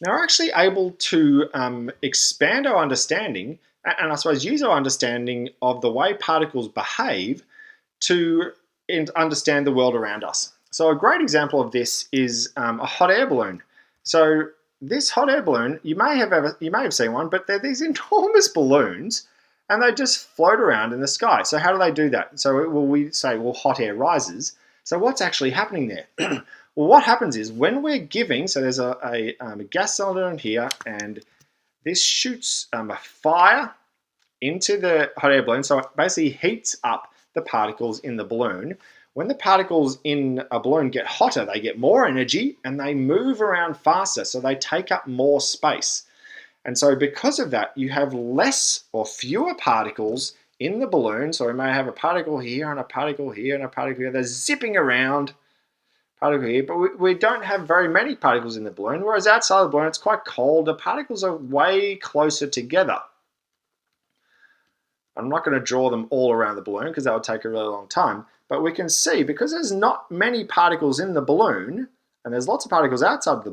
Now we're actually able to expand our understanding and I suppose use our understanding of the way particles behave to understand the world around us. So a great example of this is a hot air balloon. So this hot air balloon, you may have seen one, but they're these enormous balloons, and they just float around in the sky. So how do they do that? So we say, well, hot air rises. So what's actually happening there? Well, what happens is when we're giving, so there's a gas cylinder in here, and this shoots a fire into the hot air balloon. So it basically heats up the particles in the balloon. When the particles in a balloon get hotter, they get more energy and they move around faster, so they take up more space. And so because of that, you have less or fewer particles in the balloon. So we may have a particle here and a particle here and a particle here. They're zipping around, particle here, but we don't have very many particles in the balloon, whereas outside the balloon it's quite cold. The particles are way closer together. I'm not going to draw them all around the balloon because that would take a really long time, but we can see because there's not many particles in the balloon and there's lots of particles outside the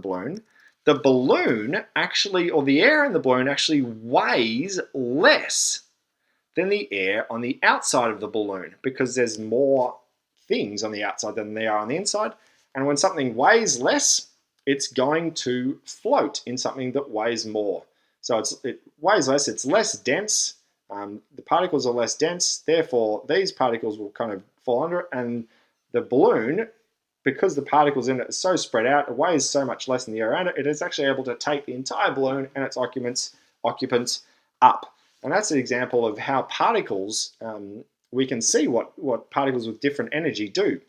balloon actually, or the air in the balloon actually weighs less than the air on the outside of the balloon because there's more things on the outside than there are on the inside. And when something weighs less, it's going to float in something that weighs more. So it weighs less, it's less dense. The particles are less dense, therefore these particles will kind of fall under it, and the balloon, because the particles in it are so spread out, it weighs so much less than the air around it, it is actually able to take the entire balloon and its occupants up. And that's an example of how particles, we can see what particles with different energy do.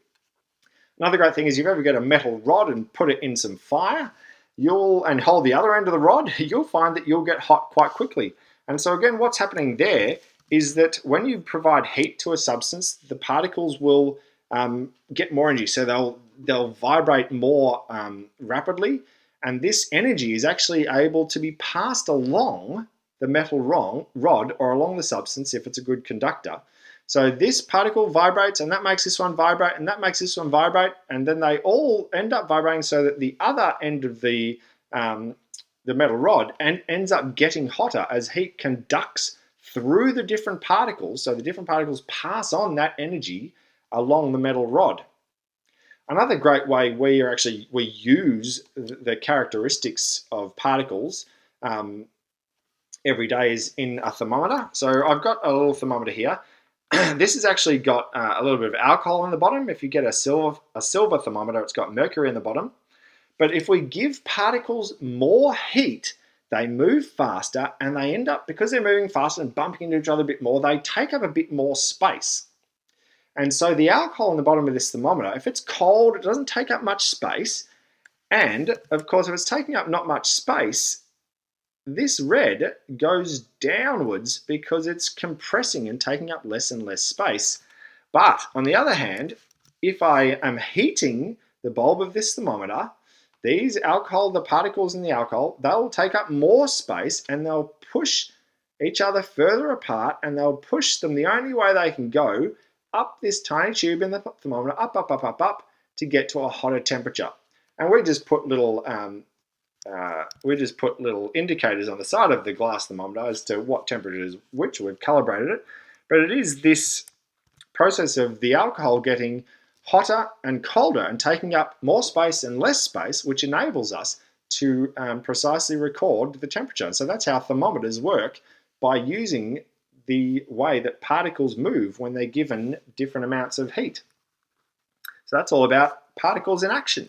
Another great thing is if you ever get a metal rod and put it in some fire, and hold the other end of the rod, you'll find that you'll get hot quite quickly. And so again, what's happening there is that when you provide heat to a substance, the particles will get more energy. So they'll vibrate more rapidly, and this energy is actually able to be passed along the metal rod or along the substance if it's a good conductor. So this particle vibrates, and that makes this one vibrate, and that makes this one vibrate, and then they all end up vibrating so that the other end of the metal rod ends up getting hotter as heat conducts through the different particles. So the different particles pass on that energy along the metal rod. Another great way we use the characteristics of particles every day is in a thermometer. So I've got a little thermometer here. This has actually got a little bit of alcohol in the bottom. If you get a silver thermometer, it's got mercury in the bottom. But if we give particles more heat, they move faster, and they end up, because they're moving faster and bumping into each other a bit more, they take up a bit more space. And so the alcohol in the bottom of this thermometer, if it's cold, it doesn't take up much space. And of course, if it's taking up not much space, this red goes downwards because it's compressing and taking up less and less space. But on the other hand, if I am heating the bulb of this thermometer, the particles in the alcohol, they'll take up more space and they'll push each other further apart, and they'll push them the only way they can go up this tiny tube in the thermometer, up to get to a hotter temperature. And we just put little indicators on the side of the glass thermometer as to what temperature is which. We've calibrated it, but it is this process of the alcohol getting hotter and colder and taking up more space and less space, which enables us to precisely record the temperature. And so that's how thermometers work, by using the way that particles move when they're given different amounts of heat. So that's all about particles in action.